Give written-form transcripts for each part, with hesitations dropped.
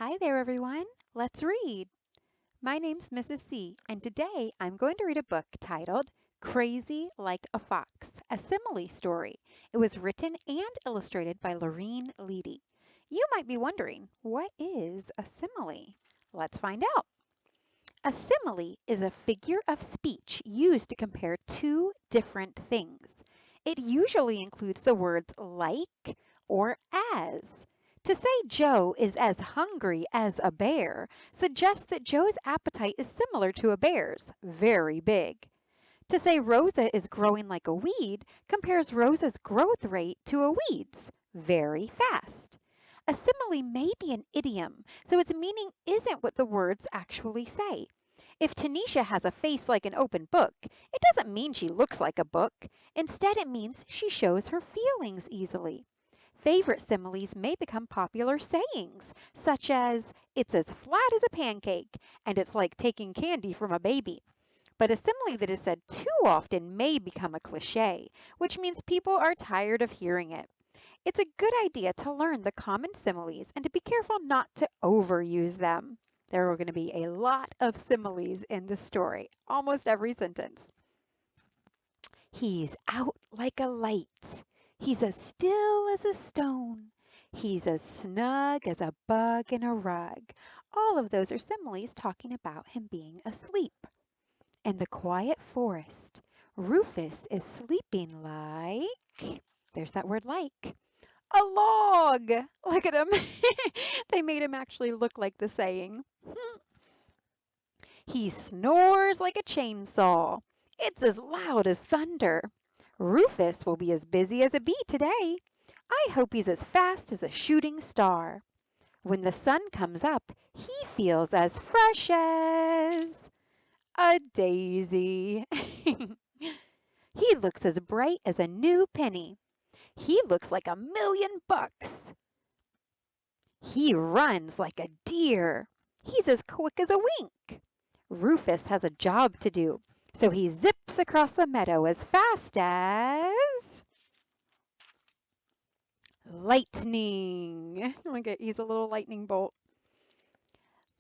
Hi there, everyone. Let's read. My name's Mrs. C, and today I'm going to read a book titled Crazy Like a Fox, a simile story. It was written and illustrated by Lorene Leedy. You might be wondering, what is a simile? Let's find out. A simile is a figure of speech used to compare two different things. It usually includes the words like or as. To say Joe is as hungry as a bear suggests that Joe's appetite is similar to a bear's, very big. To say Rosa is growing like a weed compares Rosa's growth rate to a weed's, very fast. A simile may be an idiom, so its meaning isn't what the words actually say. If Tanisha has a face like an open book, it doesn't mean she looks like a book. Instead, it means she shows her feelings easily. Favorite similes may become popular sayings, such as, it's as flat as a pancake, and it's like taking candy from a baby. But a simile that is said too often may become a cliche, which means people are tired of hearing it. It's a good idea to learn the common similes and to be careful not to overuse them. There are going to be a lot of similes in the story, almost every sentence. He's out like a light. He's as still as a stone. He's as snug as a bug in a rug. All of those are similes talking about him being asleep. In the quiet forest, Rufus is sleeping like, there's that word like, a log. Look at him. They made him actually look like the saying. He snores like a chainsaw. It's as loud as thunder. Rufus will be as busy as a bee today. I hope he's as fast as a shooting star. When the sun comes up, he feels as fresh as a daisy. He looks as bright as a new penny. He looks like $1,000,000. He runs like a deer. He's as quick as a wink. Rufus has a job to do, so he zips across the meadow as fast as lightning. Look at, he's a little lightning bolt.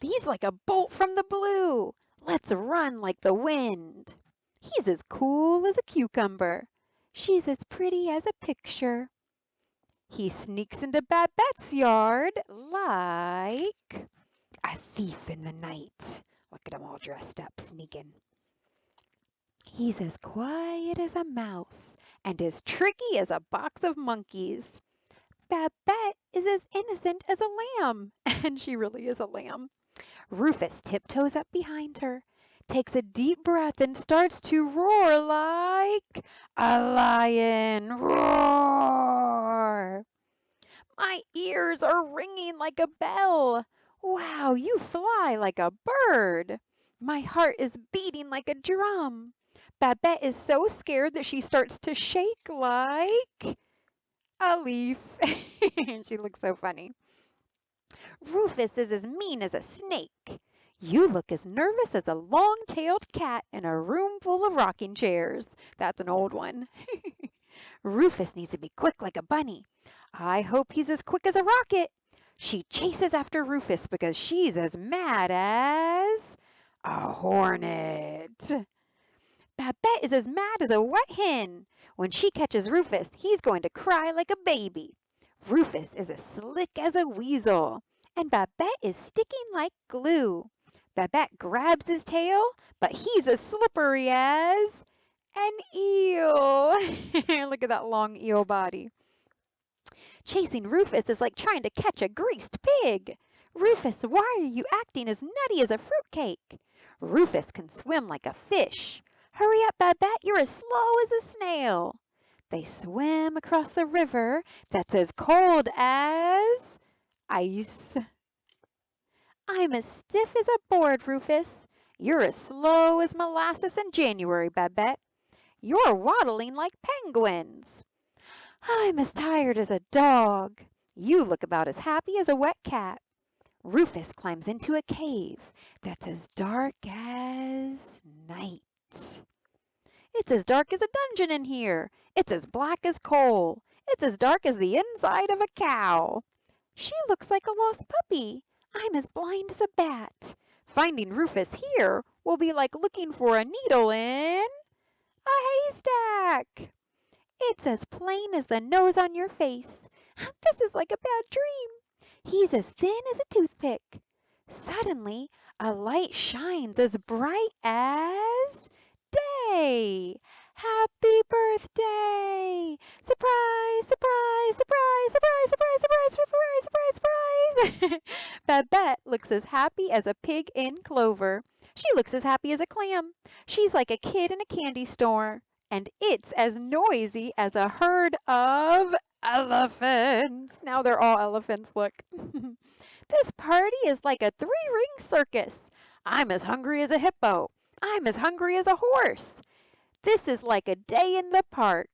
He's like a bolt from the blue. Let's run like the wind. He's as cool as a cucumber. She's as pretty as a picture. He sneaks into Babette's yard like a thief in the night. Look at him all dressed up, sneaking. He's as quiet as a mouse and as tricky as a box of monkeys. Babette is as innocent as a lamb, and she really is a lamb. Rufus tiptoes up behind her, takes a deep breath, and starts to roar like a lion. Roar! My ears are ringing like a bell. Wow, you fly like a bird. My heart is beating like a drum. Babette is so scared that she starts to shake like a leaf. She looks so funny. Rufus is as mean as a snake. You look as nervous as a long-tailed cat in a room full of rocking chairs. That's an old one. Rufus needs to be quick like a bunny. I hope he's as quick as a rocket. She chases after Rufus because she's as mad as a hornet. Babette is as mad as a wet hen. When she catches Rufus, he's going to cry like a baby. Rufus is as slick as a weasel, and Babette is sticking like glue. Babette grabs his tail, but he's as slippery as an eel. Look at that long eel body. Chasing Rufus is like trying to catch a greased pig. Rufus, why are you acting as nutty as a fruitcake? Rufus can swim like a fish. Hurry up, Babette, you're as slow as a snail. They swim across the river that's as cold as ice. I'm as stiff as a board, Rufus. You're as slow as molasses in January, Babette. You're waddling like penguins. I'm as tired as a dog. You look about as happy as a wet cat. Rufus climbs into a cave that's as dark as night. It's as dark as a dungeon in here. It's as black as coal. It's as dark as the inside of a cow. She looks like a lost puppy. I'm as blind as a bat. Finding Rufus here will be like looking for a needle in a haystack. It's as plain as the nose on your face. This is like a bad dream. He's as thin as a toothpick. Suddenly, a light shines as bright as day. Happy birthday! Surprise, surprise, surprise, surprise, surprise, surprise, surprise, surprise, surprise! Babette looks as happy as a pig in clover. She looks as happy as a clam. She's like a kid in a candy store. And it's as noisy as a herd of elephants. Now they're all elephants, look. This party is like a three-ring circus. I'm as hungry as a hippo. I'm as hungry as a horse. This is like a day in the park.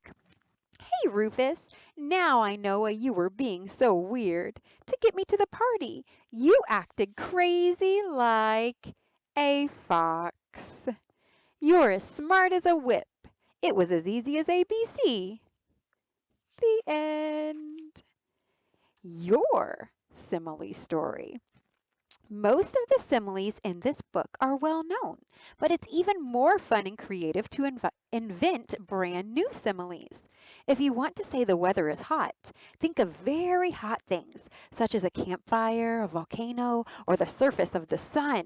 Hey, Rufus, now I know why you were being so weird. To get me to the party, you acted crazy like a fox. You're as smart as a whip. It was as easy as ABC. The end. Your simile story. Most of the similes in this book are well known, but it's even more fun and creative to invent brand new similes. If you want to say the weather is hot, think of very hot things, such as a campfire, a volcano, or the surface of the sun.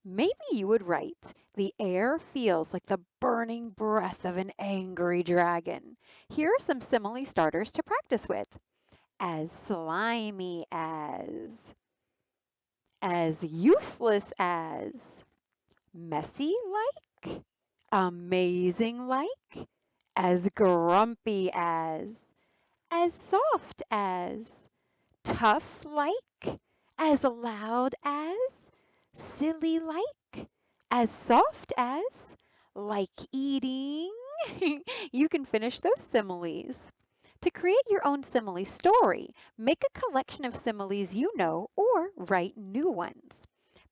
Maybe you would write, the air feels like the burning breath of an angry dragon. Here are some simile starters to practice with. As slimy as useless messy like, amazing like, as grumpy as soft as, tough like, as loud as, silly like, as soft as, like eating. You can finish those similes. To create your own simile story, make a collection of similes you know or write new ones.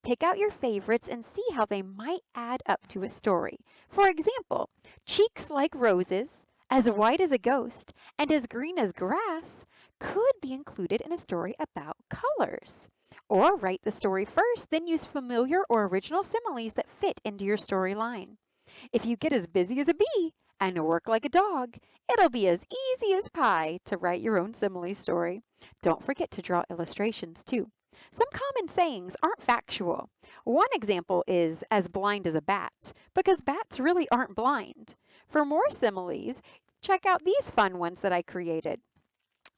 Pick out your favorites and see how they might add up to a story. For example, cheeks like roses, as white as a ghost, and as green as grass could be included in a story about colors. Or write the story first, then use familiar or original similes that fit into your storyline. If you get as busy as a bee and work like a dog, it'll be as easy as pie to write your own simile story. Don't forget to draw illustrations too. Some common sayings aren't factual. One example is as blind as a bat, because bats really aren't blind. For more similes, check out these fun ones that I created.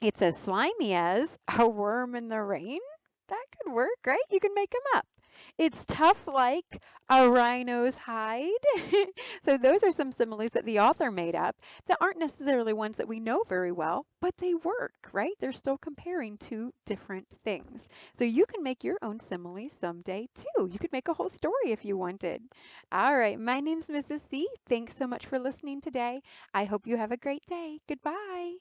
It's as slimy as a worm in the rain. That could work, right? You can make them up. It's tough like a rhino's hide. So those are some similes that the author made up that aren't necessarily ones that we know very well, but they work, right? They're still comparing two different things. So you can make your own simile someday too. You could make a whole story if you wanted. All right, my name's Mrs. C. Thanks so much for listening today. I hope you have a great day. Goodbye.